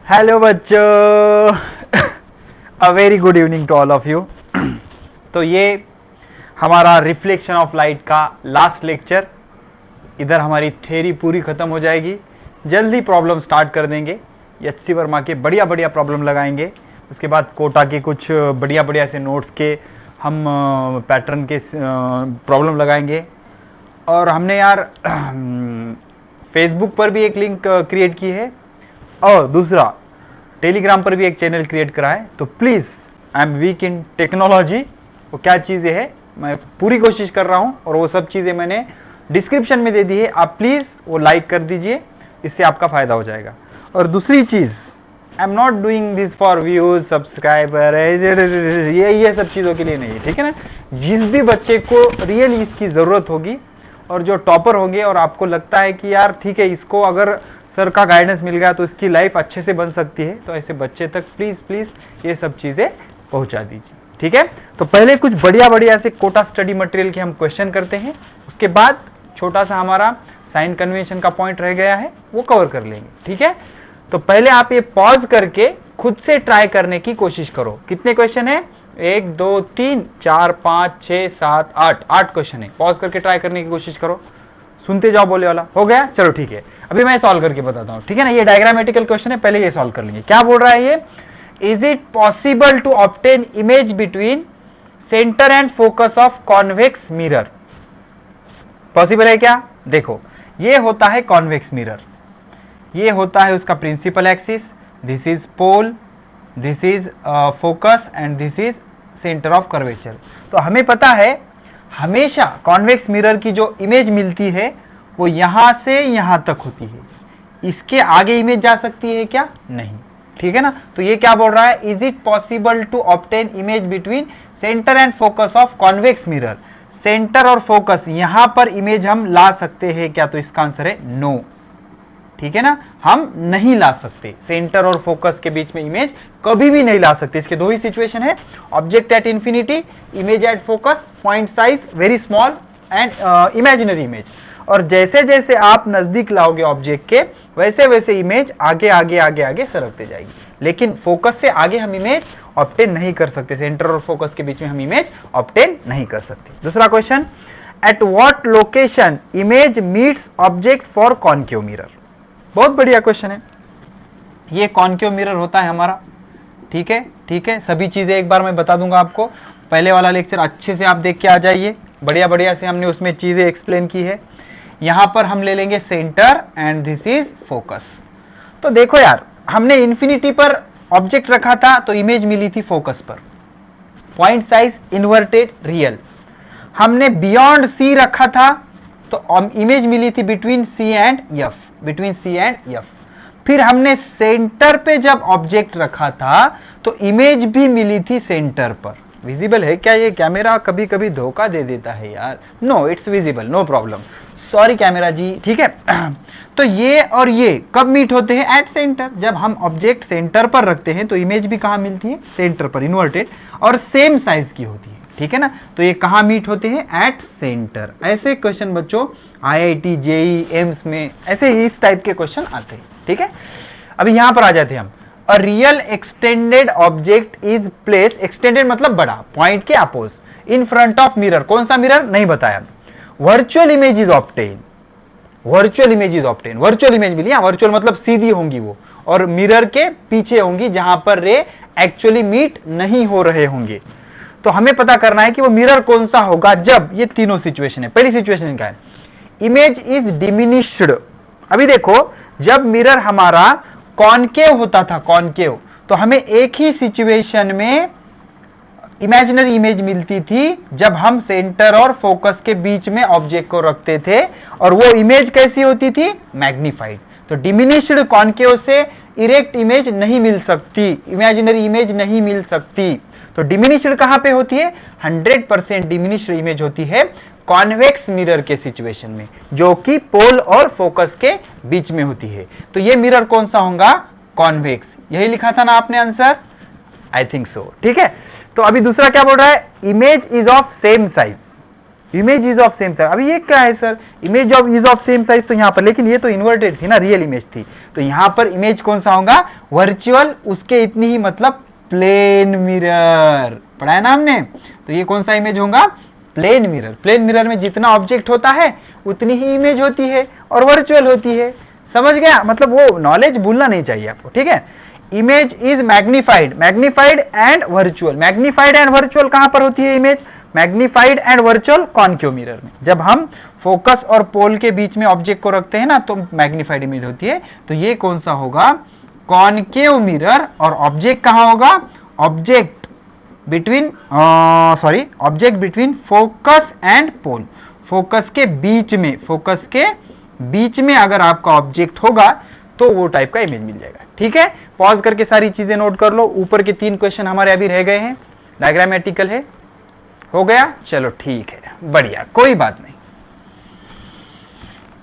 Hello बच्चों, a very good evening to all of you. तो ये हमारा रिफ्लेक्शन ऑफ लाइट का लास्ट लेक्चर। इधर हमारी थ्योरी पूरी खत्म हो जाएगी, जल्दी प्रॉब्लम स्टार्ट कर देंगे। एच.सी. वर्मा के बढ़िया बढ़िया प्रॉब्लम लगाएंगे। उसके बाद कोटा के कुछ बढ़िया बढ़िया से नोट्स के हम पैटर्न के प्रॉब्लम लगाएंगे। और हमने यार फेसबुक पर भी एक लिंक क्रिएट की है और दूसरा टेलीग्राम पर भी एक चैनल क्रिएट करा है। तो please, I am weak in technology, वो क्या चीज़ें है मैं पूरी कोशिश कर रहा हूँ और वो सब चीज़ें मैंने डिस्क्रिप्शन में दे दी है। आप प्लीज़ वो लाइक कर दीजिए, इससे आपका फ़ायदा हो जाएगा। और दूसरी चीज़, I am not doing this for views subscriber, ये सब चीज़ों के लिए नहीं, ठीक है ना। जिस भी बच्चे को रियली इसकी ज़रूरत होगी और जो टॉपर होंगे और आपको लगता है कि यार ठीक है, इसको अगर सर का गाइडेंस मिल गया तो इसकी लाइफ अच्छे से बन सकती है, तो ऐसे बच्चे तक प्लीज़ प्लीज़ ये सब चीज़ें पहुंचा दीजिए, ठीक है। तो पहले कुछ बढ़िया बढ़िया से कोटा स्टडी मटेरियल के हम क्वेश्चन करते हैं, उसके बाद छोटा सा हमारा साइन कन्वेंशन का पॉइंट रह गया है, वो कवर कर लेंगे, ठीक है। तो पहले आप ये पॉज करके खुद से ट्राई करने की कोशिश करो। कितने क्वेश्चन है? 1 2 3 4 5 6 7 8 क्वेश्चन है। पॉज करके ट्राई करने की कोशिश करो, सुनते जाओ बोले वाला। हो गया? चलो ठीक है, अभी मैं सॉल्व करके बताता हूं, ठीक है ना। ये डायग्रामेटिकल क्वेश्चन है, पहले ये सॉल्व कर लेंगे। क्या बोल रहा है ये? Is it possible to obtain image between centre and focus of convex mirror? Possible है क्या? देखो, ये होता है कॉन्वेक्स मिरर, ये होता है उसका principal axis, this is pole, this is focus and this is centre of curvature. तो हमें पता है हमेशा कॉन्वेक्स मिरर की जो इमेज मिलती है वो यहां से यहां तक होती है, इसके आगे इमेज जा सकती है क्या? नहीं, ठीक है ना। तो ये क्या बोल रहा है? Is it possible to obtain image between centre and focus of convex mirror? Centre और फोकस यहां पर इमेज हम ला सकते हैं क्या? तो इसका आंसर है नो, ठीक है ना। हम नहीं ला सकते, सेंटर और फोकस के बीच में इमेज कभी भी नहीं ला सकते। इसके दो ही सिचुएशन है, object at infinity, image at focus, point size very small and imaginary image. और जैसे जैसे आप नजदीक लाओगे ऑब्जेक्ट के, वैसे वैसे इमेज आगे आगे आगे आगे सरकते जाएगी, लेकिन फोकस से आगे हम इमेज ऑब्टेन नहीं कर सकते, सेंटर और फोकस के बीच में हम इमेज ऑब्टेन नहीं कर सकते। दूसरा question, at what location image meets object for concave mirror? बहुत बढ़िया क्वेश्चन है। ये कॉन्केव मिरर होता है हमारा, ठीक है, ठीक है। सभी चीजें एक बार मैं बता दूंगा आपको, पहले वाला लेक्चर अच्छे से आप देख के आ जाइए, बढ़िया बढ़िया से हमने उसमें चीजें एक्सप्लेन की है। यहां पर हम ले लेंगे centre and this is focus. तो देखो यार, हमने इंफिनिटी पर ऑब्जेक्ट रखा था तो इमेज मिली थी फोकस पर, पॉइंट साइज इन्वर्टेड रियल। हमने बियॉन्ड सी रखा था तो इमेज मिली थी between C and F, between C and F. फिर हमने सेंटर पे जब ऑब्जेक्ट रखा था तो इमेज भी मिली थी सेंटर पर। विजिबल है क्या? ये कैमरा कभी कभी धोखा दे देता है यार। No, it's visible, no problem, sorry camera जी, ठीक है। तो ये और ये कब मीट होते हैं? At centre. जब हम ऑब्जेक्ट सेंटर पर रखते हैं तो इमेज भी कहां मिलती है? सेंटर पर, इन्वर्टेड, और सेम साइज की होती है, ठीक है ना। तो ये कहां मीट होते हैं? At centre. ऐसे क्वेश्चन बच्चों आईआईटी, जेई, एम्स में ऐसे इस टाइप के क्वेश्चन आते हैं, ठीक है। अभी यहां पर आ जाते हैं हम। A real extended object is place, extended मतलब बड़ा, पॉइंट के oppose, in front of mirror. कौन सा मिरर? नहीं बताया। Virtual image is obtain, virtual image is obtain, virtual image मिली। वर्चुअल मतलब सीधी होंगी वो, और मिरर के पीछे होंगी जहां पर रे एक्चुअली मीट नहीं हो रहे होंगे। तो हमें पता करना है कि वो मिरर कौन सा होगा जब ये तीनों सिचुएशन है। पहली सिचुएशन क्या है? Image is diminished. अभी देखो, जब मिरर हमारा कॉनकेव होता था, कॉनकेव, तो हमें एक ही सिचुएशन में इमेजिनरी इमेज मिलती थी जब हम सेंटर और फोकस के बीच में ऑब्जेक्ट को रखते थे, और वो इमेज कैसी होती थी? मैग्नीफाइड। तो डिमिनिश्ड कॉनकेव से इरेक्ट इमेज नहीं मिल सकती, इमेजिनरी इमेज नहीं मिल सकती। तो डिमिनिश्ड कहां पे होती है? 100% डिमिनिश्ड इमेज होती है कॉन्वेक्स मिरर के सिचुएशन में, जो कि पोल और फोकस के बीच में होती है। तो ये मिरर कौन सा होगा? कॉन्वेक्स। यही लिखा था ना आपने आंसर? आई थिंक सो, ठीक है। तो अभी दूसरा क्या बोल रहा है? Image is of same size, image is of same size. अभी ये क्या है sir, image of is of same size तो यहाँ पर, लेकिन ये तो इन्वर्टेड थी ना, रियल इमेज थी, तो यहाँ पर इमेज कौन सा होगा, वर्चुअल, उसके इतनी ही मतलब प्लेन मिरर, पढ़ा है ना हमने। तो ये कौन सा इमेज होगा, प्लेन मिरर। प्लेन मिरर में जितना ऑब्जेक्ट होता है उतनी ही इमेज होती है और वर्चुअल होती है, समझ गया, मतलब वो नॉलेज भूलना नहीं चाहिए आपको, ठीक है। Image is magnified, magnified and virtual. Magnified and virtual कहां पर होती है image, magnified and virtual concave mirror में। जब हम फोकस और पोल के बीच में ऑब्जेक्ट को रखते हैं ना तो मैग्निफाइड इमेज होती है। तो ये कौन सा होगा, कॉनकेव मिरर। और ऑब्जेक्ट कहां होगा, object between object between focus and pole, focus के बीच में, फोकस के बीच में अगर आपका ऑब्जेक्ट होगा तो वो टाइप का इमेज मिल जाएगा, ठीक है। पॉज करके सारी चीजें नोट कर लो। ऊपर के 3 क्वेश्चन हमारे अभी रह गए हैं, डायग्रामेटिकल है, हो गया, चलो ठीक है, बढ़िया, कोई बात नहीं,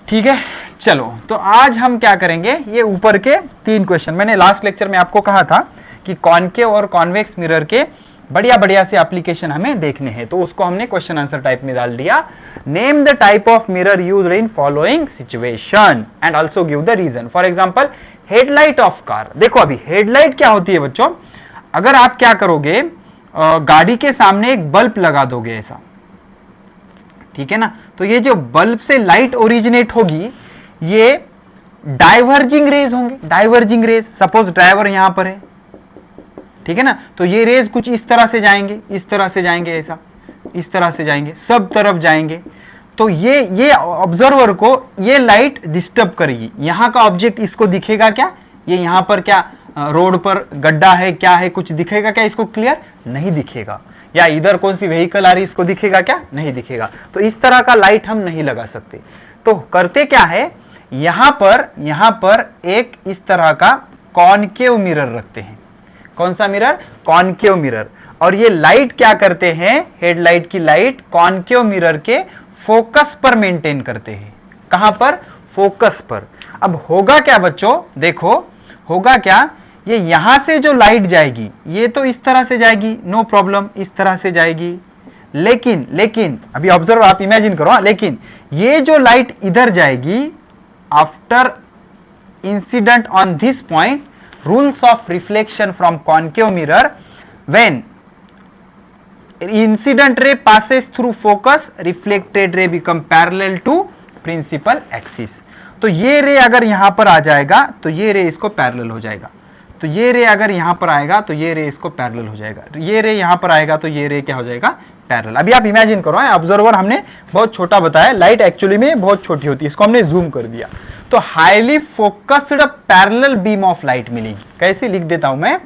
ठीक है। चलो तो आज हम क्या करेंगे, ये ऊपर के 3 क्वेश्चन, मैंने लास्ट लेक्चर में आपको कहा था कि कॉनकेव और कॉन्वेक्स मिरर के बढ़िया बढ़िया से एप्लीकेशन हमें देखने हैं, तो उसको हमने क्वेश्चन आंसर टाइप में डाल दिया। Name the type of mirror used in following situation and also give the reason. For example headlight of car. देखो अभी हेडलाइट क्या होती है बच्चों, अगर आप क्या करोगे, गाड़ी के सामने एक बल्ब लगा दोगे ऐसा, ठीक है ना, तो ये जो बल्ब से लाइट ओरिजिनेट होगी ये डाइवर्जिंग रेज होंगे, डाइवर्जिंग रेज। सपोज ड्राइवर यहां पर है, ठीक है ना, तो ये रेज कुछ इस तरह से जाएंगे, इस तरह से जाएंगे, ऐसा इस तरह से जाएंगे, सब तरफ जाएंगे। तो ये ऑब्जर्वर को ये लाइट डिस्टर्ब करेगी। यहां का ऑब्जेक्ट इसको दिखेगा क्या, ये यहां पर क्या रोड पर गड्ढा है, क्या है, कुछ दिखेगा क्या इसको, क्लियर नहीं दिखेगा। या इधर कौन सी व्हीकल आ रही इसको दिखेगा क्या, नहीं दिखेगा। तो इस तरह का लाइट हम नहीं लगा सकते। तो करते क्या है, यहां पर एक इस तरह का कॉनकेव मिरर रखते हैं। कौन सा मिरर, कॉनकेव मिरर। और ये लाइट क्या करते हैं, हेडलाइट की लाइट कॉनकेव मिरर के फोकस पर मेंटेन करते हैं। कहां पर, फोकस पर। अब होगा क्या बच्चों, देखो होगा क्या, ये यहां से जो लाइट जाएगी ये तो इस तरह से जाएगी, नो प्रॉब्लम, इस तरह से जाएगी। लेकिन अभी ऑब्जर्व, आप इमेजिन करो, लेकिन ये जो लाइट इधर जाएगी, after incident on this point, rules of reflection from concave mirror, when incident ray passes through focus, reflected ray become parallel to principal axis। तो ये रे अगर यहां पर आ जाएगा तो ये रे इसको पैरेलल हो जाएगा, तो ये रे अगर यहां पर आएगा तो ये रे इसको पैरेलल हो जाएगा, ये रे यहां पर आएगा तो ये रे क्या हो जाएगा, पैरेलल। अभी आप इमेजिन करो, ऑब्जर्वर हमने बहुत छोटा बताया, लाइट एक्चुअली में बहुत छोटी होती है, इसको हमने जूम कर दिया, तो highly focused parallel beam of light मिलेगी। कैसे लिख देता हूं मैं,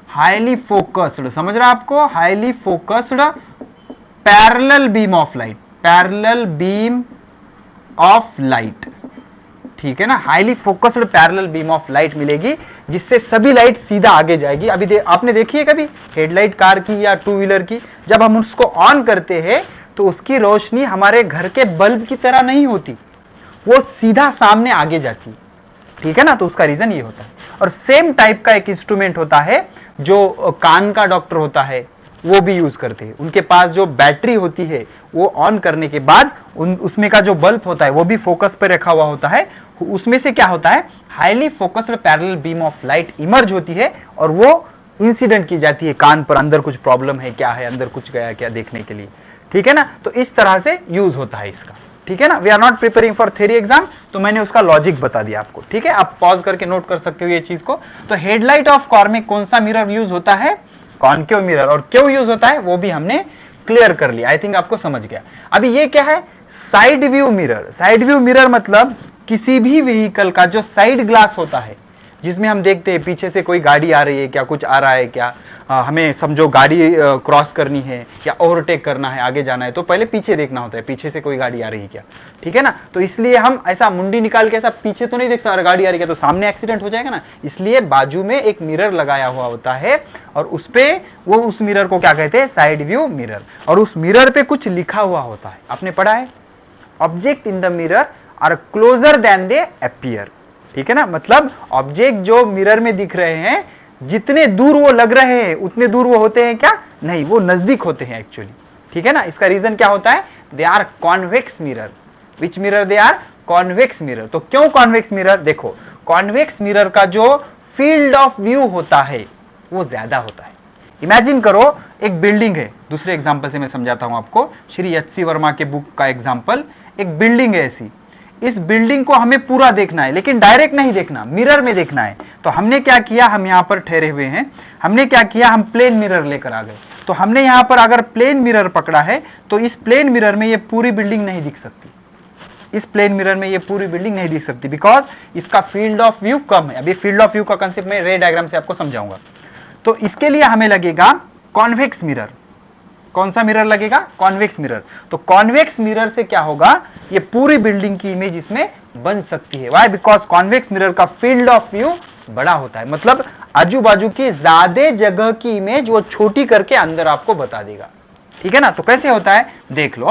हाईली फोकस्ड, समझ रहा आपको, highly focused parallel beam of light, parallel beam of light, ठीक है ना, highly focused parallel beam of light मिलेगी, जिससे सभी लाइट सीधा आगे जाएगी। अभी आपने देखी है कभी हेडलाइट कार की या टू व्हीलर की, जब हम उसको ऑन करते हैं तो उसकी रोशनी हमारे घर के बल्ब की तरह नहीं होती, वो सीधा सामने आगे जाती, ठीक है ना। तो उसका रीजन ये होता है। और सेम टाइप का एक इंस्ट्रूमेंट होता है जो कान का डॉक्टर होता है, वो भी यूज करते हैं। उनके पास जो बैटरी होती है वो ऑन करने के बाद उसमें का जो बल्ब होता है वो भी फोकस पर रखा हुआ होता है, उसमें से क्या होता है, highly focused parallel beam of light emerge होती है और वो इंसिडेंट की जाती है कान पर, अंदर कुछ प्रॉब्लम है क्या है, अंदर कुछ गया क्या देखने के लिए, ठीक है ना। तो इस तरह से यूज होता है इसका, ठीक है ना। We are not preparing for theory exam, तो मैंने उसका लॉजिक बता दिया आपको, ठीक है। आप पॉज करके नोट कर सकते हो ये चीज को। तो हेडलाइट ऑफ कार में कौन सा मिरर यूज होता है, कॉनकेव मिरर, और क्यों यूज होता है वो भी हमने क्लियर कर लिया। आई थिंक आपको समझ गया। अभी ये क्या है, side view mirror. Side view mirror मतलब किसी भी व्हीकल का जो साइड ग्लास होता है, जिसमें हम देखते हैं पीछे से कोई गाड़ी आ रही है क्या, कुछ आ रहा है क्या, हमें समझो गाड़ी क्रॉस करनी है या ओवरटेक करना है, आगे जाना है, तो पहले पीछे देखना होता है, पीछे से कोई गाड़ी आ रही है क्या, ठीक है ना। तो इसलिए हम ऐसा मुंडी निकाल के ऐसा पीछे तो नहीं देखता, अगर गाड़ी आ रही है तो सामने एक्सीडेंट हो जाएगा ना, इसलिए बाजू में एक मिरर लगाया हुआ होता है और उस पे वो उस मिरर को क्या कहते हैं, साइड व्यू मिरर। और उस मिरर पे कुछ लिखा हुआ होता है, आपने पढ़ा है, object in the mirror are closer than they appear, ठीक है ना। मतलब ऑब्जेक्ट जो मिरर में दिख रहे हैं जितने दूर वो लग रहे हैं उतने दूर वो होते हैं क्या, नहीं, वो नजदीक होते हैं एक्चुअली, ठीक है ना। इसका रीजन क्या होता है, they are convex mirror. Which mirror, they are convex mirror. तो क्यों कॉन्वेक्स मिरर, देखो कॉन्वेक्स मिरर का जो फील्ड ऑफ व्यू होता है वो ज्यादा होता है। इमेजिन करो एक बिल्डिंग है, दूसरे एग्जांपल से मैं समझाता हूं आपको, श्री एच.सी. वर्मा के बुक का एग्जांपल। एक बिल्डिंग है ऐसी, इस बिल्डिंग को हमें पूरा देखना है लेकिन डायरेक्ट नहीं देखना, मिरर में देखना है। तो हमने क्या किया, हम यहां पर ठहरे हुए हैं, हमने क्या किया, हम प्लेन मिरर लेकर आ गए। तो हमने यहां पर अगर प्लेन मिरर पकड़ा है तो इस प्लेन मिरर में ये पूरी बिल्डिंग नहीं दिख सकती, इस प्लेन मिरर में ये पूरी बिल्डिंग नहीं दिख सकती, बिकॉज इसका फील्ड ऑफ व्यू कम है। अभी फील्ड ऑफ व्यू का कंसेप्ट मैं रे डायग्राम से आपको समझाऊंगा। तो इसके लिए हमें लगेगा कॉन्वेक्स मिरर। कौन सा मिरर लगेगा, कॉन्वेक्स मिरर। तो कॉन्वेक्स मिरर से क्या होगा, ये पूरी बिल्डिंग की इमेज इसमें बन सकती है। व्हाई, बिकॉज कॉन्वेक्स मिरर का फील्ड ऑफ व्यू बड़ा होता है, मतलब आजू बाजू की ज्यादा जगह की इमेज वो छोटी करके अंदर आपको बता देगा। ठीक है ना। तो कैसे होता है देख लो।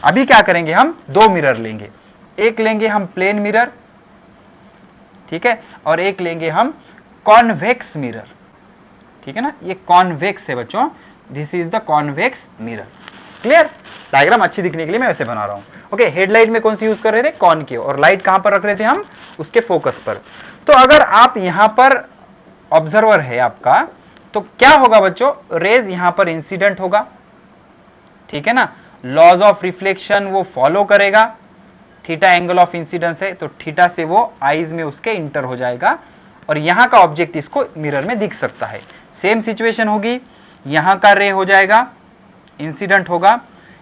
अभी क्या करेंगे, हम दो मिरर लेंगे, एक लेंगे हम प्लेन मिरर, ठीक है, और एक लेंगे हम कॉन्वेक्स मिरर। ठीक है ना, ये कॉन्वेक्स है बच्चों, this is the convex mirror. Clear, diagram अच्छी दिखने के लिए मैं वैसे बना रहा हूं। ओके, हेडलाइट में कौन सी यूज कर रहे थे, कॉनकेव, और लाइट कहां पर रख रहे थे हम, उसके फोकस पर। तो अगर आप यहां पर ऑब्जर्वर है आपका, तो क्या होगा बच्चों, रेज यहां पर इंसिडेंट होगा, ठीक है ना, लॉज ऑफ रिफ्लेक्शन वो फॉलो करेगा, थीटा एंगल ऑफ इंसिडेंस है तो थीटा से वो आईज में उसके इंटर हो जाएगा और यहां का ऑब्जेक्ट इसको मिरर में दिख सकता है। सेम सिचुएशन होगी, यहां का रे हो जाएगा, इंसिडेंट होगा,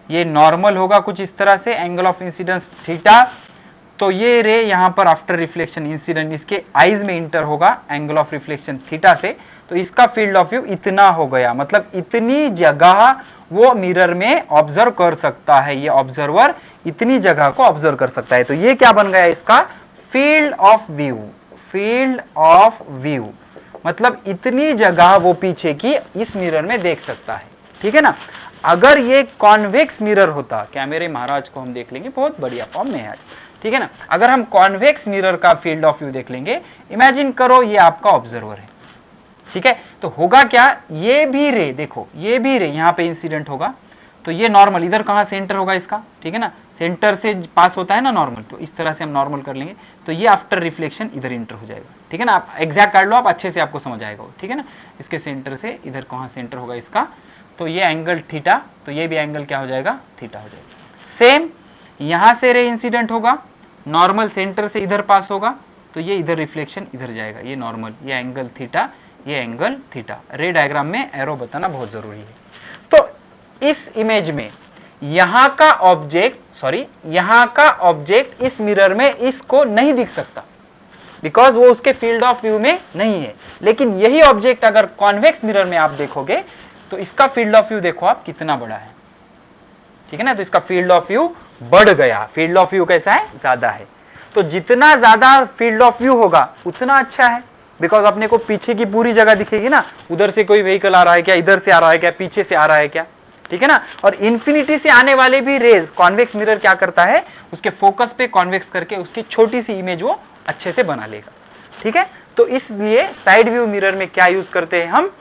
ये नॉर्मल होगा कुछ इस तरह से, एंगल ऑफ इंसिडेंस थीटा, तो ये रे यहां पर आफ्टर रिफ्लेक्शन इंसिडेंट इसके आईज में इंटर होगा एंगल ऑफ रिफ्लेक्शन थीटा से, तो इसका फील्ड ऑफ व्यू इतना हो गया, मतलब इतनी जगह वो मिरर में ऑब्जर्व कर सकता है, ये ऑब्जर्वर इतनी जगह को ऑब्जर्व कर सकता है। तो ये क्या बन गया इसका field of view. Field of view मतलब इतनी जगह वो पीछे की इस मिरर में देख सकता है। ठीक है ना। अगर ये कॉन्वेक्स मिरर होता, कैमरे महाराज को हम देख लेंगे, बहुत बढ़िया फॉर्म में है आज, ठीक है ना। अगर हम कॉन्वेक्स मिरर का फील्ड ऑफ व्यू देख लेंगे, इमेजिन करो ये आपका ऑब्जर्वर है, ठीक है, तो होगा क्या, ये भी रे देखो, ये भी रे यहां पे इंसिडेंट होगा, तो ये नॉर्मल इधर कहां सेंटर होगा इसका, ठीक है ना, सेंटर से पास होता है ना नॉर्मल, तो इस तरह से हम नॉर्मल कर लेंगे, तो ये आफ्टर रिफ्लेक्शन इधर इंटर हो जाएगा। ठीक है ना, आप एग्जैक्ट कर लो, आप अच्छे से आपको समझ आएगा, ठीक है ना। इसके सेंटर से इधर कहां सेंटर होगा इसका, तो ये एंगल थीटा, तो ये भी एंगल क्या हो जाएगा, थीटा हो जाएगा। सेम यहां से रे इंसिडेंट होगा, नॉर्मल सेंटर से इधर पास होगा, तो ये इधर रिफ्लेक्शन इधर जाएगा, ये नॉर्मल, ये एंगल थीटा, ये एंगल थीटा। रे डायग्राम में एरो बताना बहुत जरूरी है। तो इस इमेज में यहां का ऑब्जेक्ट इस मिरर में इसको नहीं दिख सकता, बिकॉज वो उसके फील्ड ऑफ व्यू में नहीं है। लेकिन यही ऑब्जेक्ट अगर कॉन्वेक्स मिरर में आप देखोगे तो इसका फील्ड ऑफ व्यू देखो आप कितना बड़ा है, ठीक है ना, तो इसका फील्ड ऑफ व्यू बढ़ गया। फील्ड ऑफ व्यू कैसा है, ज्यादा है। तो जितना ज्यादा फील्ड ऑफ व्यू होगा उतना अच्छा है, बिकॉज अपने को पीछे की पूरी जगह दिखेगी ना, उधर से कोई व्हीकल आ रहा है क्या, इधर से आ रहा है क्या, पीछे से आ रहा है क्या, ठीक है ना। और इन्फिनिटी से आने वाले भी रेज कॉन्वेक्स मिरर क्या करता है, उसके फोकस पे कॉन्वेक्स करके उसकी छोटी सी इमेज वो अच्छे से बना लेगा। ठीक है, तो इसलिए साइड व्यू मिरर में क्या यूज करते हैं हम,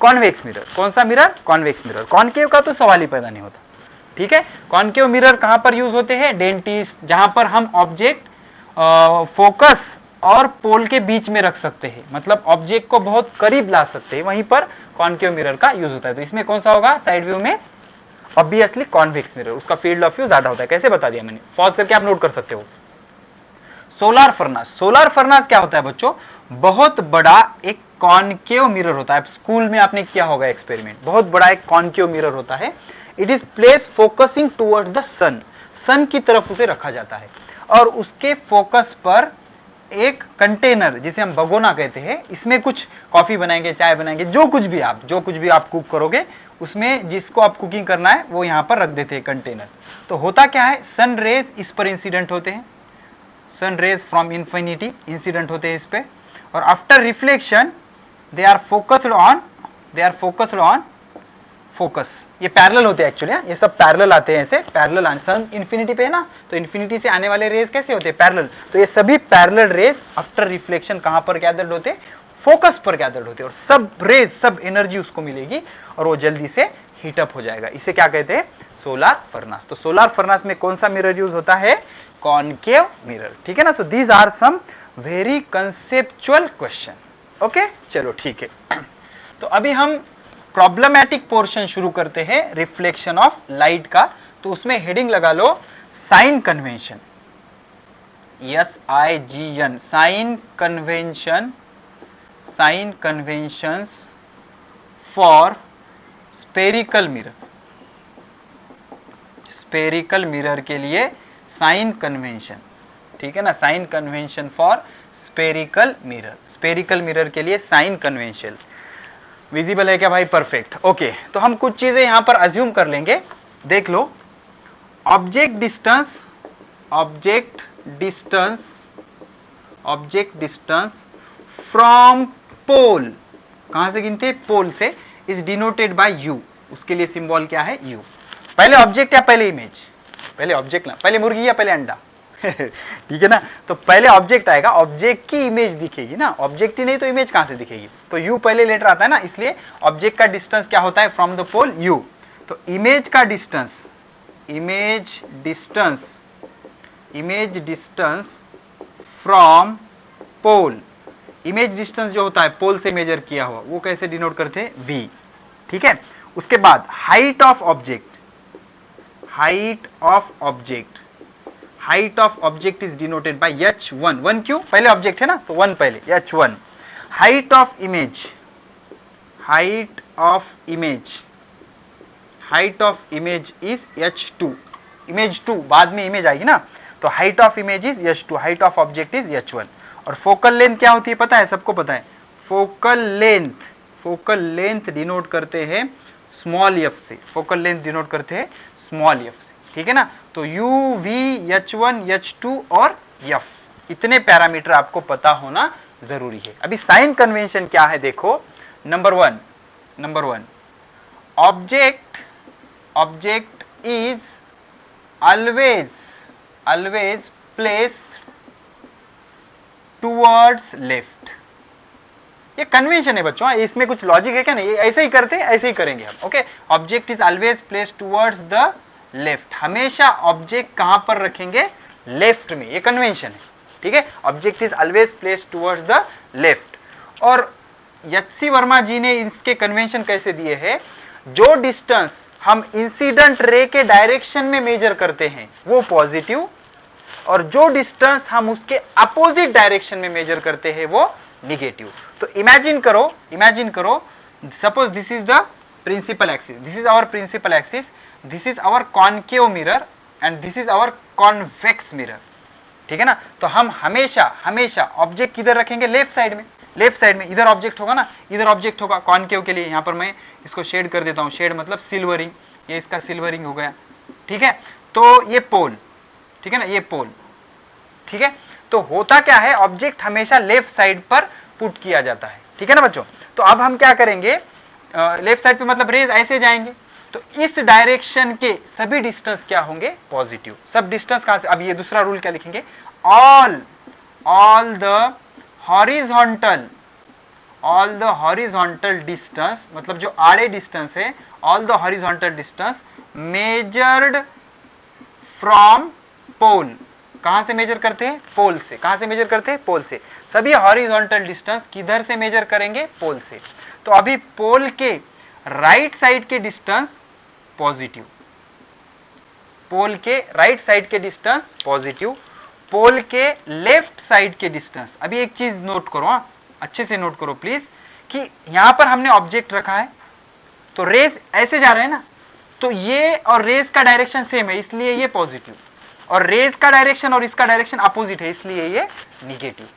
कॉन्वेक्स मिरर। कौन सा मिरर, कॉन्वेक्स मिरर। कॉनकेव का तो सवाल ही पैदा नहीं होता। ठीक है, कॉनकेव मिरर कहां पर यूज होते हैं, डेंटिस्ट, जहां पर हम ऑब्जेक्ट फोकस और पोल के बीच में रख सकते हैं, मतलब ऑब्जेक्ट को बहुत करीब ला सकते हैं, वहीं पर कॉनकेव मिरर का यूज होता है। तो इसमें कौन सा होगा, साइड व्यू में ऑब्वियसली कॉन्वेक्स मिरर, उसका फील्ड ऑफ व्यू ज्यादा होता है। कैसे बता दिया मैंने, पॉज करके आप नोट कर सकते हो। सोलार फर्नेस, सोलार फर्नेस क्या होता है बच्चों, बहुत बड़ा एक कॉनकेव मिरर होता है। स्कूल में आपने किया होगा एक्सपेरिमेंट, बहुत बड़ा एक कॉनकेव मिरर होता है। It is place focusing towards the sun, sun की तरफ उसे रखा जाता है और उसके फोकस पर एक कंटेनर जिसे हम भगोना कहते हैं, इसमें कुछ कॉफी बनाएंगे, चाय बनाएंगे, जो कुछ भी आप कुक करोगे, उसमें जिसको आप कुकिंग करना है वो यहां पर रख देते हैं कंटेनर। तो होता क्या है, सन रेज इस पर इंसिडेंट होते हैं, sun rays from infinity incident होते हैं इस पे, और after reflection they are focused on focus. ये पैरेलल होते हैं एक्चुअली, ये सब पैरेलल आते हैं, ऐसे पैरेलल। सन इन्फिनिटी पे है ना, तो इन्फिनिटी से आने वाले रेज कैसे होते हैं, पैरेलल। तो ये सभी पैरेलल रेज आफ्टर रिफ्लेक्शन कहां पर गैदर्ड होते, फोकस पर गैदर्ड होते हैं, और सब रेज, सब एनर्जी उसको मिलेगी और वो जल्दी से हीटअप हो जाएगा, इसे क्या कहते हैं, सोलार फर्नेस। तो सोलार फर्नेस में कौन सा मिरर यूज होता है, कॉनकेव मिरर, ठीक है ना। So these are some very conceptual question, okay, चलो ठीक है। तो अभी हम प्रॉब्लमैटिक पोर्शन शुरू करते हैं रिफ्लेक्शन ऑफ लाइट का। तो उसमें हेडिंग लगा लो sign convention, SIGN, sign convention, sign conventions for spherical mirror, spherical mirror के लिए साइन कन्वेंशन, ठीक है ना, sign convention for spherical mirror, spherical mirror के लिए साइन कन्वेंशन। विजिबल है क्या भाई, परफेक्ट, ओके। तो हम कुछ चीजें यहां पर अज्यूम कर लेंगे, देख लो। Object distance, object distance, object distance from pole, कहां से गिनते हैं, पोल से, इज डिनोटेड बाय यू, उसके लिए सिंबल क्या है, यू। पहले ऑब्जेक्ट या पहले इमेज, पहले ऑब्जेक्ट ना, पहले मुर्गी या पहले अंडा, ठीक है ना। तो पहले ऑब्जेक्ट आएगा, ऑब्जेक्ट की इमेज दिखेगी ना, ऑब्जेक्ट ही नहीं तो इमेज कहां से दिखेगी, तो यू पहले लेटर आता है ना, इसलिए ऑब्जेक्ट का डिस्टेंस क्या होता है, फ्रॉम द पोल यू। तो इमेज का distance, image distance, image distance from pole, image distance जो होता है पोल से मेजर किया हुआ, वो कैसे डिनोट करते हैं, v, ठीक है। उसके बाद height of object, height of object, height of object is denoted bye h1, 1 क्यों, पहले ऑब्जेक्ट है ना, तो 1 पहले, h1। Height of image, height of image, height of image is h2, image 2 बाद में इमेज आएगी ना, तो height of image is h2, height of object is h1। और फोकल लेंथ क्या होती है पता है, सबको पता है, focal length, focal length denote करते हैं स्मॉल f से, फोकल लेंथ डिनोट करते हैं स्मॉल f से, ठीक है ना। तो u, v, h1, h2 और f, इतने पैरामीटर आपको पता होना जरूरी है। अभी साइन कन्वेंशन क्या है देखो, number one, object, object is always placed towards left, ये कन्वेंशन है बच्चों, इसमें कुछ लॉजिक है क्या, नहीं, ऐसे ही करते हैं, ऐसे ही करेंगे हम, okay. Object is always placed towards the left, हमेशा ऑब्जेक्ट कहां पर रखेंगे, लेफ्ट में, ये कन्वेंशन है, ठीक है। Object is always placed towards the left. और एच.सी. वर्मा जी ने इसके कन्वेंशन कैसे दिए हैं, जो डिस्टेंस हम इंसिडेंट रे के डायरेक्शन में मेजर करते हैं वो पॉजिटिव, और जो डिस्टेंस हम उसके अपोजिट डायरेक्शन में मेजर करते हैं वो निगेटिव। तो इमेजिन करो, suppose this is the principal axis, this is our principal axis, this is our concave mirror and this is our convex mirror, ठीक है ना। तो हम हमेशा ऑब्जेक्ट किधर रखेंगे, लेफ्ट साइड में, इधर ऑब्जेक्ट होगा ना, इधर ऑब्जेक्ट होगा कॉनकेव के लिए। यहां पर मैं इसको शेड कर देता हूं, शेड मतलब सिल्वरिंग, ये इसका सिल्वरिंग हो गया, ठीक है। तो ये पोल, ठीक है ना, ये पोल, ठीक है। तो होता क्या है, ऑब्जेक्ट हमेशा लेफ्ट साइड पर पुट किया जाता है, ठीक है ना बच्चों। तो अब हम क्या करेंगे, लेफ्ट साइड पे मतलब रेज ऐसे जाएंगे, तो इस डायरेक्शन के सभी डिस्टेंस क्या होंगे, पॉजिटिव। सब डिस्टेंस कहां से, अब ये दूसरा रूल क्या लिखेंगे, ऑल द हॉरिजॉन्टल डिस्टेंस, मतलब जो आड़े डिस्टेंस है, all the horizontal distance measured from pole, कहां से मेजर करते हैं, पोल से। कहां से मेजर करते हैं, पोल से। सभी हॉरिजॉन्टल डिस्टेंस किधर से मेजर करेंगे, पोल से। तो अभी पोल के राइट साइड के डिस्टेंस पॉजिटिव, पोल के राइट साइड के डिस्टेंस पॉजिटिव, पोल के लेफ्ट साइड के डिस्टेंस। अभी एक चीज नोट करो, अच्छे से नोट करो प्लीज, कि यहां पर हमने ऑब्जेक्ट रखा है, तो रेज ऐसे जा रहे हैं ना, तो ये और रेज का डायरेक्शन सेम है, इसलिए ये पॉजिटिव, और रेज का डायरेक्शन और इसका डायरेक्शन अपोजिट है, इसलिए ये निगेटिव,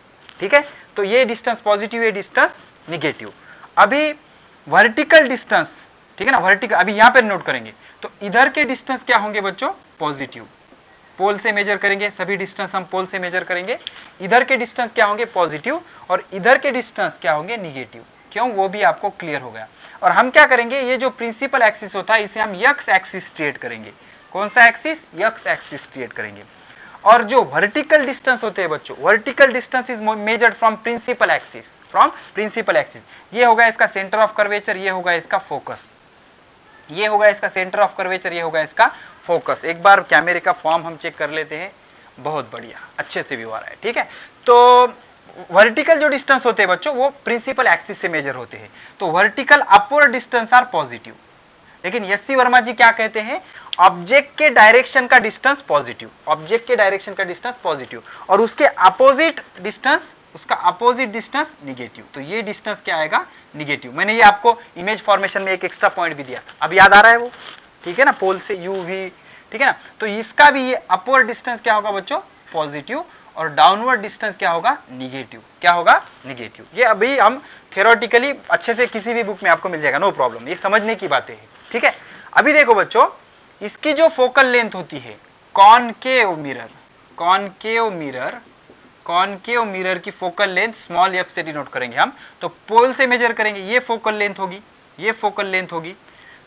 ठीक है। तो ये डिस्टेंस पॉजिटिव, ये डिस्टेंस निगेटिव। अभी वर्टिकल डिस्टेंस, ठीक है ना, वर्टिकल, अभी यहां पर नोट करेंगे, तो इधर के डिस्टेंस क्या होंगे बच्चों, पॉजिटिव, पोल से मेजर करेंगे, सभी डिस्टेंस हम पोल से मेजर करेंगे, इधर के डिस्टेंस क्या होंगे, पॉजिटिव, और इधर के डिस्टेंस क्या होंगे, निगेटिव। क्यों, वो भी आपको क्लियर हो गया। और हम क्या करेंगे, ये जो प्रिंसिपल एक्सिस होता है इसे हम एक्स एक्सिस क्रिएट करेंगे। कौन सा एक्सिस, एक्स एक्सिस क्रिएट करेंगे। और जो वर्टिकल डिस्टेंस होते हैं बच्चों, vertical distance is measured from principal axis, ये होगा इसका सेंटर ऑफ कर्वेचर, ये होगा इसका फोकस, ये होगा इसका सेंटर ऑफ कर्वेचर, ये होगा इसका फोकस। एक बार कैमरे का फॉर्म हम चेक कर लेते हैं, बहुत बढ़िया, अच्छे से व्यू आ रहा है, ठीक है। तो वर्टिकल जो डिस्टेंस होते हैं बच्चों वो प्रिंसिपल एक्सिस से मेजर होते हैं, तो vertical upward distance are positive. लेकिन एस.सी. वर्मा जी क्या कहते हैं, ऑब्जेक्ट के डायरेक्शन का डिस्टेंस पॉजिटिव, ऑब्जेक्ट के डायरेक्शन का डिस्टेंस पॉजिटिव और उसके अपोजिट डिस्टेंस, उसका अपोजिट डिस्टेंस निगेटिव। तो ये डिस्टेंस क्या आएगा, निगेटिव। मैंने ये आपको इमेज फॉर्मेशन में एक एक्स्ट्रा पॉइंट भी दिया था, अब याद आ रहा है वो, ठीक है ना, पोल से यू वी, ठीक है ना। तो इसका भी ये अपवर्ड डिस्टेंस क्या होगा बच्चों, पॉजिटिव, और डाउनवर्ड डिस्टेंस क्या होगा, निगेटिव। क्या होगा, निगेटिव। ये अभी हम थियोरेटिकली अच्छे से किसी भी बुक में आपको मिल जाएगा, नो प्रॉब्लम, ये समझने की बातें हैं, ठीक है। अभी देखो बच्चों, इसकी जो फोकल लेंथ होती है, concave mirror, concave mirror, concave mirror की फोकल लेंथ स्मॉल एफ से डिनोट करेंगे हम, तो पोल से मेजर करेंगे, ये फोकल लेंथ होगी, ये फोकल लेंथ होगी।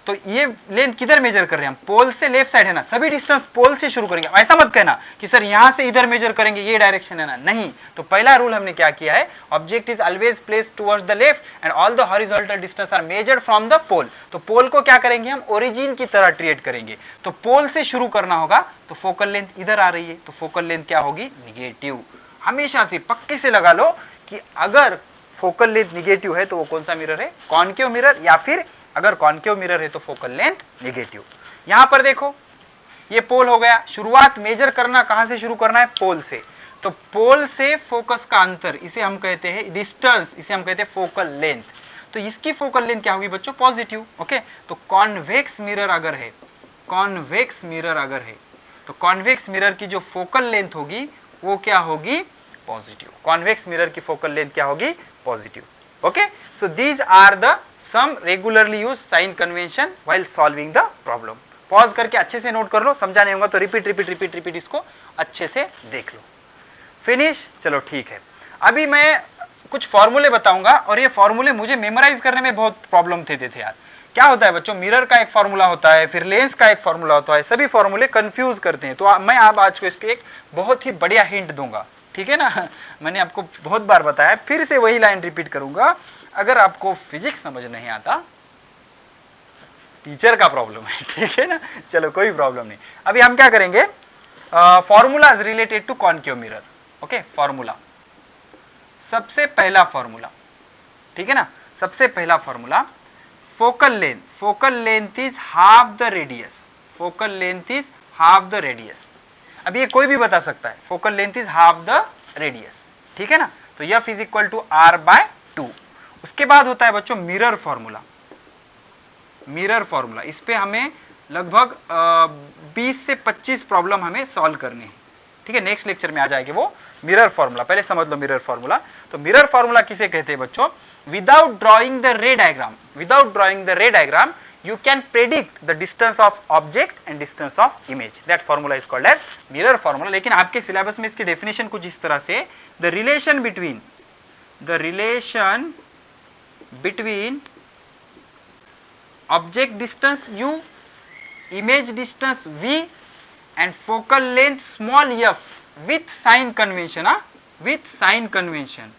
तो ये लेंथ किधर मेजर कर रहे हैं हम, पोल से, लेफ्ट साइड है ना, सभी डिस्टेंस पोल से शुरू करेंगे। ऐसा मत कहना कि सर यहां से इधर मेजर करेंगे, ये डायरेक्शन है ना, नहीं। तो पहला रूल हमने क्या किया है, object is always placed towards the left and all the horizontal distance are measured from the pole. तो पोल को क्या करेंगे हम, ओरिजिन की तरह ट्रीट करेंगे। तो पोल से शुरू करना होगा, तो फोकल लेंथ इधर आ रही है, तो फोकल लेंथ क्या होगी, निगेटिव। हमेशा से पक्के से लगा लो कि अगर फोकल लेंथ निगेटिव है तो वो कौन सा मिरर है, कॉनकेव मिरर, या फिर अगर कॉनकेव मिरर है तो फोकल लेंथ निगेटिव। यहां पर देखो ये पोल हो गया, शुरुआत मेजर करना कहां से शुरू करना है, पोल से। तो पोल से फोकस का अंतर, इसे हम कहते हैं डिस्टेंस, इसे हम कहते हैं फोकल लेंथ। तो इसकी फोकल लेंथ क्या होगी बच्चों, पॉजिटिव। ओके, तो कॉन्वेक्स मिरर अगर है, कॉन्वेक्स मिरर अगर है, तो कॉन्वेक्स मिरर की जो फोकल लेंथ होगी वो क्या होगी, पॉजिटिव। कॉन्वेक्स मिरर की फोकल लेंथ क्या होगी, positive. Okay, so these are the some regularly used sign convention while solving the problem. Pause करके अच्छे से नोट कर लो, समझा नहीं होगा तो रिपीट रिपीट रिपीट रिपीट इसको अच्छे से देख लो। फिनिश, चलो ठीक है। अभी मैं कुछ फॉर्मूले बताऊंगा और ये फॉर्मूले मुझे मेमोराइज करने में बहुत प्रॉब्लम थे यार। क्या होता है बच्चों, मिरर का एक फॉर्मूला होता है, फिर लेंस का एक फॉर्मूला होता है, सभी फॉर्मूले कंफ्यूज करते हैं। तो मैं आप आज को इसके एक बहुत ही बढ़िया हिंट दूंगा, ठीक है ना। मैंने आपको बहुत बार बताया, फिर से वही लाइन रिपीट करूंगा। अगर आपको फिजिक्स समझ नहीं आता, टीचर का प्रॉब्लम है, ठीक है ना, चलो कोई प्रॉब्लम नहीं। अभी हम क्या करेंगे, formulas related to concave mirror. Okay, formula, सबसे पहला फॉर्मूला, ठीक है ना, सबसे पहला formula, focal length, focal length is half the radius, focal length is half the radius. अब ये कोई भी बता सकता है, focal length is half the radius, ठीक है ना। तो f is equal to R by 2। उसके बाद होता है बच्चों मिरर फॉर्मूला, मिरर फॉर्मूला। इस पे हमें लगभग 20 से 25 प्रॉब्लम हमें सॉल्व करने हैं, ठीक है। नेक्स्ट लेक्चर में आ जाएगी वो मिरर फॉर्मूला, पहले समझ लो मिरर फॉर्मूला। तो मिरर फॉर्मूला किसे कहते हैं बच्चों, विदाउट ड्रॉइंग द रे डायग्राम, विदाउट ड्रॉइंग द रे diagram you can predict the distance of object and distance of image. That formula is called as mirror formula. लेकिन आपके सिलेबस में इसकी डेफिनेशन कुछ इस तरह से, the relation between object distance u, image distance v and focal length small f with sign convention, with sign convention,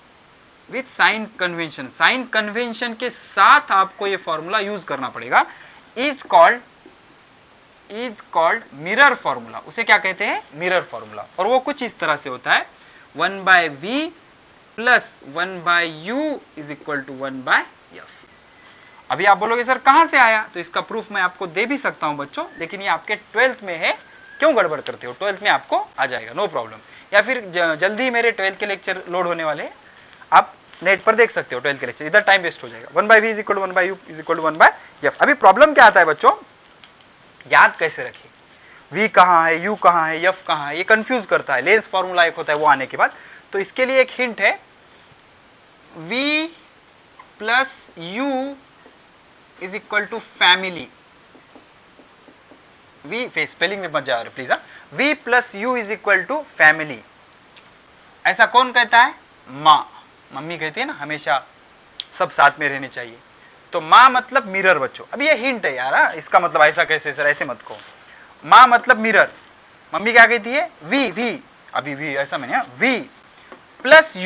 with sign convention, sign convention के साथ आपको ये फॉर्मूला यूज करना पड़ेगा, इज कॉल्ड मिरर फॉर्मूला। उसे क्या कहते हैं, मिरर फॉर्मूला। और वो कुछ इस तरह से होता है, 1/v plus 1/u is equal to 1/f। अभी आप बोलोगे सर कहां से आया, तो इसका प्रूफ मैं आपको दे भी सकता हूं बच्चों, लेकिन ये आपके 12th में है, क्यों गड़बड़ करते हो, 12th में आपको आ जाएगा, नो प्रॉब्लम। या फिर जल्दी मेरे 12th के लेक्चर लोड होने वाले, आप नेट पर देख सकते हो 12th के लेक्चर, इधर टाइम वेस्ट हो जाएगा। 1/v is equal to 1/u is equal to 1/f। अभी प्रॉब्लम क्या आता है बच्चों, याद कैसे रखें, v कहां है, u कहां है, f कहां है, ये कंफ्यूज करता है। लेंस फॉर्मूला एक होता है वो आने के बाद, तो इसके लिए एक हिंट है, v plus u is equal to family. v spelling में मत जाओ please, v plus u is equal to family. ऐसा कौन कहता है, माँ, मम्मी कहती है ना हमेशा सब साथ में रहने चाहिए। तो माँ मतलब मिरर बच्चों। अब ये हिंट है यार, इसका मतलब ऐसा कैसे सर, ऐसे मत कहो। माँ मतलब मिरर, मम्मी क्या कहती है, वी, अभी वी ऐसा मैंने, v plus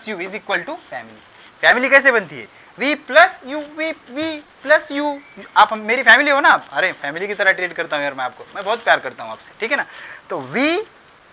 u is equal to family. Family कैसे बनती है, v plus u, v plus u. आप मेरी फैमिली हो ना आप, अरे फैमिली की तरह ट्रीट करता हूं यार मैं आपको, मैं बहुत प्यार करता हूं आपसे, ठीक है ना। तो v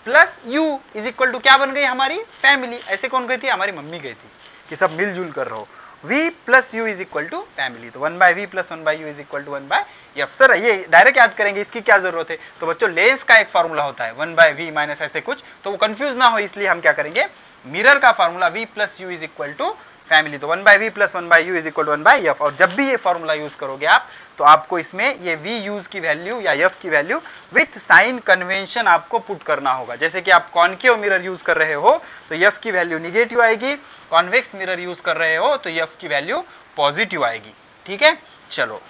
plus u is equal to क्या बन गई हमारी फैमिली। ऐसे कौन गई थी, हमारी मम्मी गई थी कि सब मिलजुल कर रहो। v plus u is equal to family, तो 1/v plus 1/u is equal to 1/f। Sir ये डायरेक्ट याद करेंगे, इसकी क्या जरूरत है। तो बच्चों लेंस का एक फॉर्मूला होता है 1/v माइनस ऐसे कुछ, तो वो कंफ्यूज ना हो इसलिए हम क्या करेंगे, मिरर का formula v plus u is equal to family, तो 1/v plus 1/u is equal to 1/f। और जब भी ये फॉर्मूला यूज करोगे आप, तो आपको इसमें ये v यूज की वैल्यू या f की वैल्यू विथ साइन कन्वेंशन आपको पुट करना होगा। जैसे कि आप कॉनकेव मिरर यूज कर रहे हो तो f की वैल्यू निगेटिव आएगी, कॉन्वेक्स मिरर यूज कर रहे हो तो f की वैल्यू पॉजिटिव आएगी, ठीक है। चलो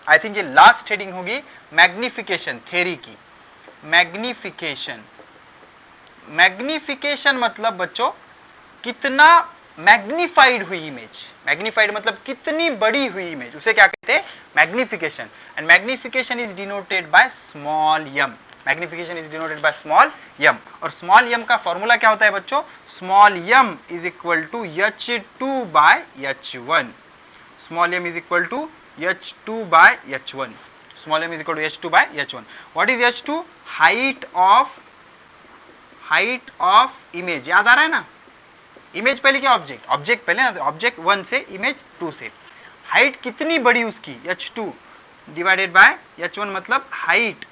आई थिंक ये लास्ट हेडिंग होगी मैग्निफिकेशन थ्योरी की। मैग्निफिकेशन, मैग्निफिकेशन मतलब बच्चों कितना मैग्निफाइड हुई इमेज, मैग्निफाइड मतलब कितनी बड़ी हुई इमेज, उसे क्या कहते हैं magnification. And magnification is denoted by small m, magnification is denoted by small m। और स्मॉल m का फॉर्मूला क्या होता है बच्चों, small m is equal to h2 by h1, small m is equal to h2 by h1, small m is equal to h2 by h1। What is h2, height of image, याद आ रहा है ना, image पहले क्या object, object पहले ना, object 1 से इमेज 2 से, हाइट कितनी बड़ी उसकी h2 डिवाइडेड बाय h1 मतलब height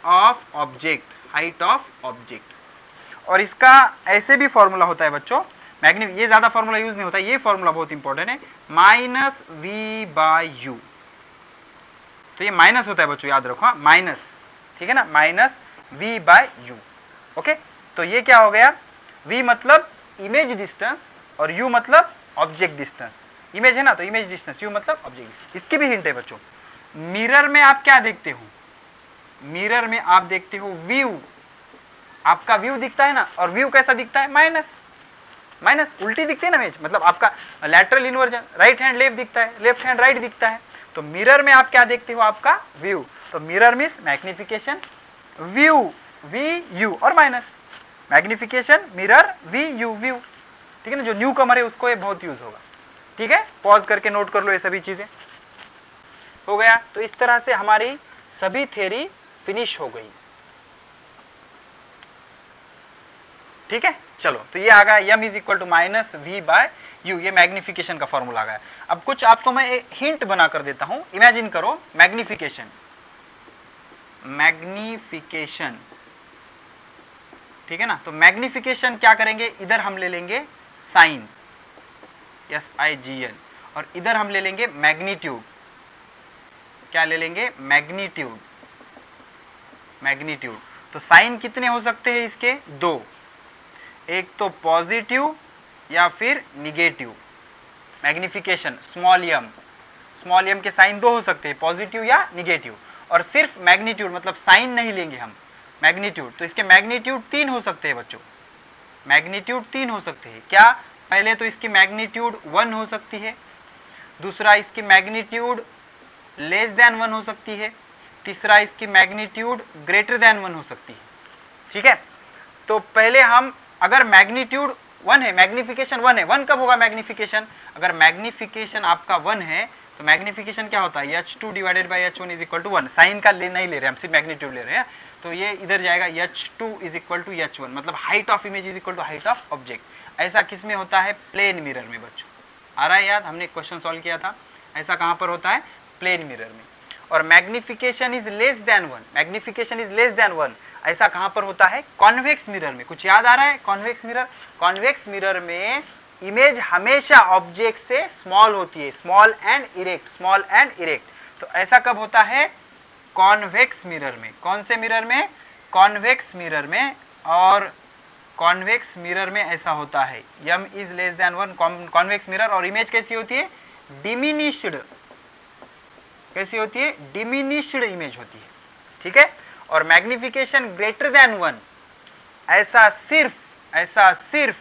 of object, height of object. और इसका ऐसे भी फॉर्मूला होता है बच्चों, ये ज्यादा फॉर्मूला यूज नहीं होता, ये फॉर्मूला बहुत इंपॉर्टेंट है, माइनस v बाय यू। तो ये माइनस होता है बच्चों, याद रखो माइनस, ठीक है ना, minus v by u. Okay, तो ये क्या हो गया, v मतलब इमेज डिस्टेंस और u मतलब ऑब्जेक्ट डिस्टेंस। इमेज है ना तो इमेज डिस्टेंस, u मतलब ऑब्जेक्ट डिस्टेंस। इसकी भी हिंट है बच्चों, मिरर में आप क्या देखते हो, मिरर में आप देखते हो व्यू, आपका व्यू दिखता है ना, और व्यू कैसा दिखता है, माइनस, माइनस उल्टी दिखती है ना इमेज, मतलब आपका lateral inversion, right hand left दिखता है, लेफ्ट हैंड राइट दिखता है। तो मिरर में आप क्या देखते हो, आपका व्यू। तो mirror means magnification, view V U और minus, magnification mirror V U view, ठीक है ना। जो न्यू कमर है उसको ये बहुत यूज होगा, ठीक है। पॉज करके नोट कर लो ये सभी चीजें, हो गया। तो इस तरह से हमारी सभी थ्योरी फिनिश हो गई, ठीक है। चलो तो ये आ गया m is equal to minus v by u, ये मैग्निफिकेशन का फॉर्मूला आ गया। अब कुछ आपको मैं एक हिंट बना कर देता हूं, इमेजिन करो मैग्निफिकेशन, मैग्निफिकेशन, ठीक है ना। तो मैग्निफिकेशन क्या करेंगे, इधर हम ले लेंगे साइन SIGN, और इधर हम ले लेंगे मैग्नीट्यूड, क्या ले लेंगे मैग्नीट्यूड, मैग्नीट्यूड। तो साइन कितने हो सकते हैं इसके, दो, एक तो पॉजिटिव या फिर निगेटिव। मैग्निफिकेशन स्मॉल m के साइन दो हो सकते हैं, पॉजिटिव या निगेटिव। और सिर्फ मैग्नीट्यूड मतलब साइन नहीं लेंगे हम, मैग्नीट्यूड, तो इसके मैग्नीट्यूड 3 हो सकते हैं बच्चों, मैग्नीट्यूड 3 हो सकते हैं। क्या, पहले तो इसकी मैग्नीट्यूड 1 हो सकती है, दूसरा इसकी मैग्नीट्यूड लेस देन 1 हो सकती है, तीसरा इसकी मैग्नीट्यूड ग्रेटर देन 1 हो सकती है, ठीक है। तो पहले हम, अगर मैग्नीट्यूड 1 है, मैग्निफिकेशन 1 है, 1 कब होगा मैग्निफिकेशन, अगर मैग्निफिकेशन आपका 1 है तो मैग्निफिकेशन क्या होता है, h2 divided by h1 is equal to 1। Sign का नहीं ले रहे हम, सिर्फ मैग्नीट्यूड ले रहे हैं, तो ये इधर जाएगा h2 is equal to h1, मतलब height of image is equal to height of object. ऐसा किस में होता है, प्लेन मिरर में बच्चों, आ रहा है याद, हमने क्वेश्चन सॉल्व किया था, ऐसा कहां पर होता है, प्लेन मिरर में। और magnification is less than 1, magnification is less than 1 ऐसा कहां पर होता है, कॉन्वेक्स मिरर में। कुछ याद आ रहा है, कॉन्वेक्स मिरर, कॉन्वेक्स मिरर में इमेज हमेशा ऑब्जेक्ट से स्मॉल होती है, small and erect, small and erect. तो ऐसा कब होता है, कॉन्वेक्स मिरर में। कौन से मिरर में, कॉन्वेक्स मिरर में। और कॉन्वेक्स मिरर में ऐसा होता है, m is less than 1 convex mirror. और इमेज कैसी होती है, डिमिनिश्ड, कैसी होती है, डिमिनिश्ड इमेज होती है, ठीक है। और मैग्निफिकेशन ग्रेटर देन 1 ऐसा सिर्फ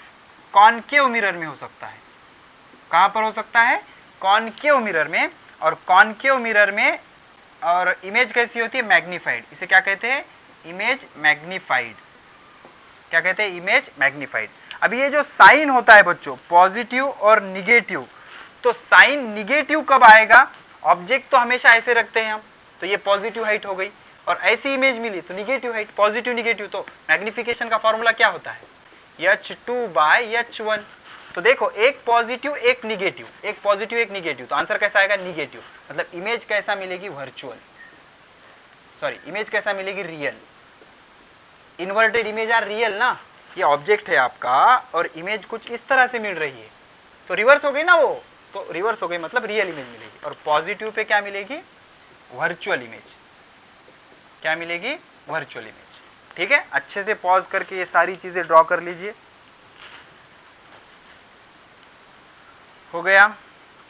कॉनकेव मिरर में हो सकता है। कहां पर हो सकता है, कॉनकेव मिरर में। और कॉनकेव मिरर में और इमेज कैसी होती है, मैग्नीफाइड। इसे क्या कहते हैं, इमेज मैग्नीफाइड। क्या कहते हैं, इमेज मैग्नीफाइड। अभी ये जो साइन होता है बच्चों, पॉजिटिव और निगेटिव, तो साइन निगेटिव कब आएगा, ऑब्जेक्ट तो हमेशा ऐसे रखते हैं हम, तो ये पॉजिटिव हाइट हो गई, और ऐसी इमेज मिली तो निगेटिव हाइट, पॉजिटिव निगेटिव, तो मैग्निफिकेशन का फॉर्मूला क्या होता है, h2/h1। तो देखो एक पॉजिटिव एक निगेटिव, एक पॉजिटिव एक निगेटिव, तो आंसर कैसा आएगा, निगेटिव। मतलब इमेज कैसा मिलेगी, वर्चुअल, सॉरी इमेज कैसा मिलेगी, real. Inverted image are real ना, ये ऑब्जेक्ट है आपका और इमेज कुछ इस तरह से मिल रही है, तो रिवर्स हो गई ना वो, तो रिवर्स हो गई मतलब रियल इमेज मिलेगी। और पॉजिटिव पे क्या मिलेगी, वर्चुअल इमेज, क्या मिलेगी, वर्चुअल इमेज। ठीक है, अच्छे से पॉज करके ये सारी चीजें ड्रॉ कर लीजिए। हो गया,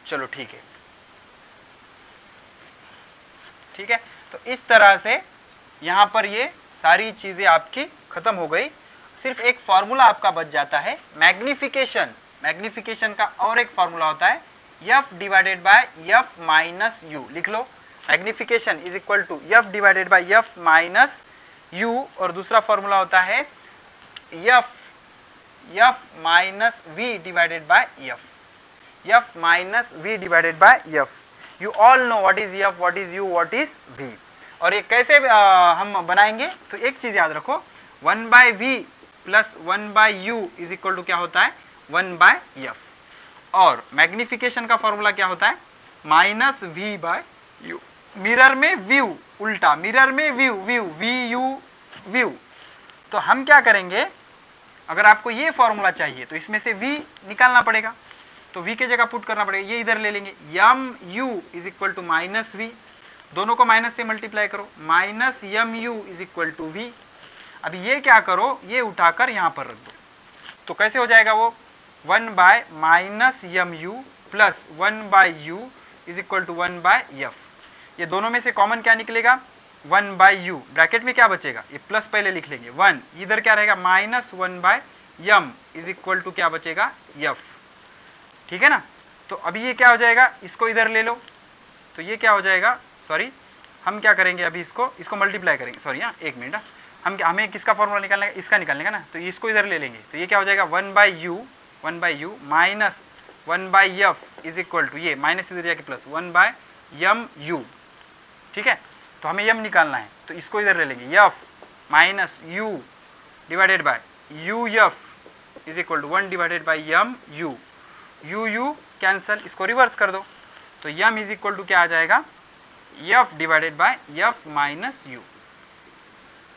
चलो ठीक है, ठीक है। तो इस तरह से यहां पर ये सारी चीजें आपकी खत्म हो गई। सिर्फ एक फॉर्मूला आपका बच जाता है, मैग्निफिकेशन। मैग्निफिकेशन का और एक फॉर्मूला होता है f/f - u। लिख लो, magnification is equal to f/f - u, और दूसरा फॉर्मूला होता है f - v/f, f - v/f। You all know what is f, what is u, what is v। और ये कैसे हम बनाएंगे, तो एक चीज याद रखो, 1/v plus 1/u is equal to क्या होता है, 1/f। और मैग्निफिकेशन का फॉर्मूला क्या होता है, -v/u। मिरर में व्यू उल्टा, मिरर में व्यू, व्यू व्यू। तो हम क्या करेंगे, अगर आपको ये फॉर्मूला चाहिए तो इसमें से v निकालना पड़ेगा, तो v के जगह पुट करना पड़ेगा, ये इधर ले लेंगे, mu is equal to -v, दोनों को माइनस से मल्टीप्लाई करो, -mu is equal to v। अभी ये क्या करो, ये उठाकर यहां पर रख दो, तो कैसे हो जाएगा वो, 1/-mu plus 1/u is equal to 1/f। ये दोनों में से कॉमन क्या निकलेगा, 1/u, ब्रैकेट में क्या बचेगा, ये प्लस पहले लिख लेंगे 1, इधर क्या रहेगा -1/m इज इक्वल टू क्या बचेगा, f। ठीक है ना। तो अभी ये क्या हो जाएगा, इसको इधर ले लो, तो ये क्या हो जाएगा, सॉरी हम क्या करेंगे, अभी इसको मल्टीप्लाई करेंगे, सॉरी हाँ एक मिनट, हमें किसका फॉर्मूला निकालना है, इसका निकालने का ना, तो इसको इधर ले लेंगे, तो ये क्या हो जाएगा 1/u minus 1/f is equal to, ये माइनस इधर जाके प्लस 1/mu। ठीक है, तो हमें m निकालना है, तो इसको इधर ले लेंगे, f minus u divided by uf is equal to 1/mu। u cancel, इसको रिवर्स कर दो, तो m इज इक्वल टू क्या आ जाएगा, f divided by f minus u।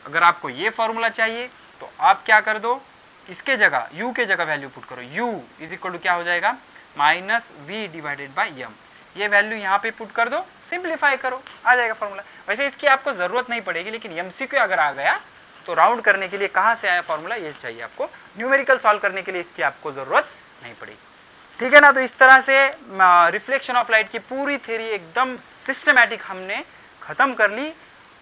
अगर आपको ये फॉर्मूला चाहिए तो आप क्या कर दो, इसके जगह u के जगह वैल्यू पुट करो, u इज इक्वल टू क्या हो जाएगा, -v डिवाइडेड बाय m। ये वैल्यू यहाँ पे पुट कर दो, सिंप्लीफाई करो, आ जाएगा फॉर्मूला। वैसे इसकी आपको जरूरत नहीं पड़ेगी, लेकिन एमसीक्यू अगर आ गया तो राउंड करने के लिए कहाँ से आया फॉर्मूला, ये चाहिए आपको, न्यूमेरिकल सॉल्व करने के लिए इसकी आपको जरूरत नहीं पड़ेगी। ठीक है ना। तो इस तरह से रिफ्लेक्शन ऑफ लाइट की पूरी थ्योरी एकदम सिस्टमैटिक हमने खत्म कर ली।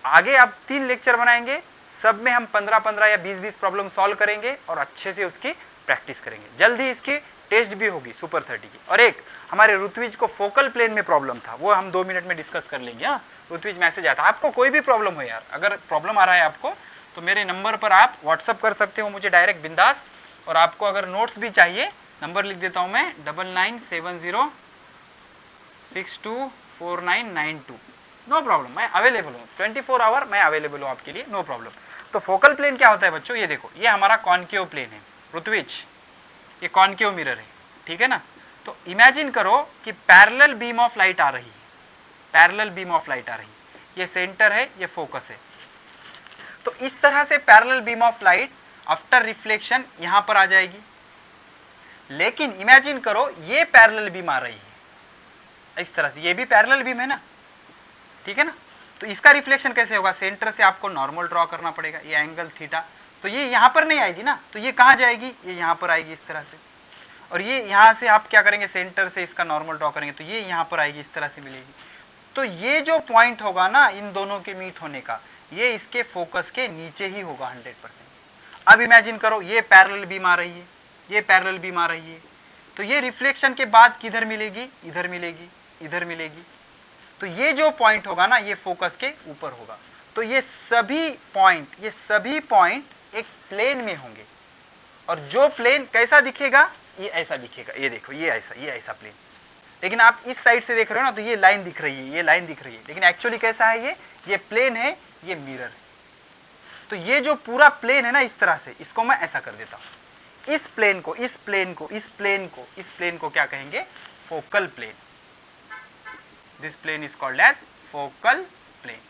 आगे अब 3 लेक्चर बनाएंगे, सब में हम 15-15 या 20-20 प्रॉब्लम सॉल्व करेंगे और अच्छे से उसकी प्रैक्टिस करेंगे। जल्दी इसकी टेस्ट भी होगी सुपर 30 की। और एक हमारे ऋत्विज को फोकल प्लेन में प्रॉब्लम था, वो हम 2 मिनट में डिस्कस कर लेंगे। हाँ, ऋत्विज मैसेज आता है, आपको कोई भी प्रॉब्लम हो यार, अगर प्रॉब्लम आ रहा है आपको तो मेरे नंबर पर आप व्हाट्सअप कर सकते हो मुझे डायरेक्ट, बिंदास। और आपको अगर नोट्स भी चाहिए, नंबर लिख देता हूं मैं 9970624992। नो प्रॉब्लम, मैं अवेलेबल हूँ, 24 आवर मैं अवेलेबल हूँ आपके लिए, नो प्रॉब्लम। तो फोकल प्लेन क्या होता है बच्चों, ये देखो, ये हमारा कॉनकेव प्लेन है ऋत्विज, ये कॉनकेव मिरर है, ठीक है ना। तो इमेजिन करो कि पैरेलल बीम ऑफ लाइट आ रही है, पैरेलल बीम ऑफ लाइट आ रही है, ये सेंटर है, ये फोकस है। तो इस तरह से parallel beam of light after reflection यहां पर आ जाएगी। लेकिन इमेजिन करो ये पैरेलल बीम आ रही है इस तरह से, ये भी पैरेलल बीम है ना, ठीक है ना। तो इसका रिफ्लेक्शन कैसे होगा, सेंटर से आपको नॉर्मल ड्रॉ करना पड़ेगा, ये एंगल थीटा, तो ये यहां पर नहीं आएगी ना, तो ये कहां जाएगी, ये यहां पर आएगी इस तरह से। और ये यहां से आप क्या करेंगे, सेंटर से इसका नॉर्मल ड्रॉ करेंगे, तो ये यहां पर आएगी, इस तरह से मिलेगी। तो ये जो पॉइंट होगा ना इन दोनों के मीट होने का, ये इसके फोकस के नीचे ही होगा 100%। अब इमेजिन करो ये पैरेलल बीम आ रही है, ये पैरेलल बीम आ रही है, तो ये रिफ्लेक्शन के बाद किधर मिलेगी, इधर मिलेगी, इधर मिलेगी। तो ये जो पॉइंट होगा ना, ये फोकस के ऊपर होगा। तो ये सभी पॉइंट एक प्लेन में होंगे, और जो प्लेन कैसा दिखेगा, ये ऐसा दिखेगा, ये देखो ये ऐसा प्लेन। लेकिन आप इस साइड से देख रहे हो ना, तो ये लाइन दिख रही है, ये लाइन दिख रही है, लेकिन एक्चुअली कैसा है, ये प्लेन है, ये मिरर है। तो ये जो पूरा प्लेन है ना, इस तरह से, इसको मैं ऐसा कर देता हूं। इस प्लेन को, इस प्लेन को, इस प्लेन को, इस प्लेन को क्या कहेंगे, focal plane. This plane is called as focal plane.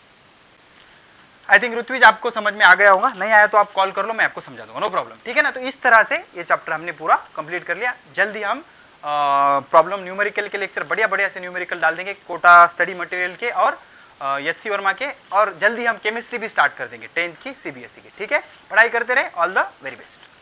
I think Ritvij आपको समझ में आ गया होगा, नहीं आया तो आप कॉल कर लो, मैं आपको समझा दूंगा, नो प्रॉब्लम, ठीक है ना। तो इस तरह से ये चैप्टर हमने पूरा कंप्लीट कर लिया। जल्दी हम प्रॉब्लम न्यूमेरिकल के लेक्चर बढ़िया बढ़िया से न्यूमेरिकल डाल देंगे, कोटा स्टडी मटेरियल के और एस.सी. वर्मा के, और जल्दी हम केमिस्ट्री भी स्टार्ट कर देंगे 10th की CBSE की, ठीक है। पढ़ाई करते रहे, ऑल द वेरी बेस्ट।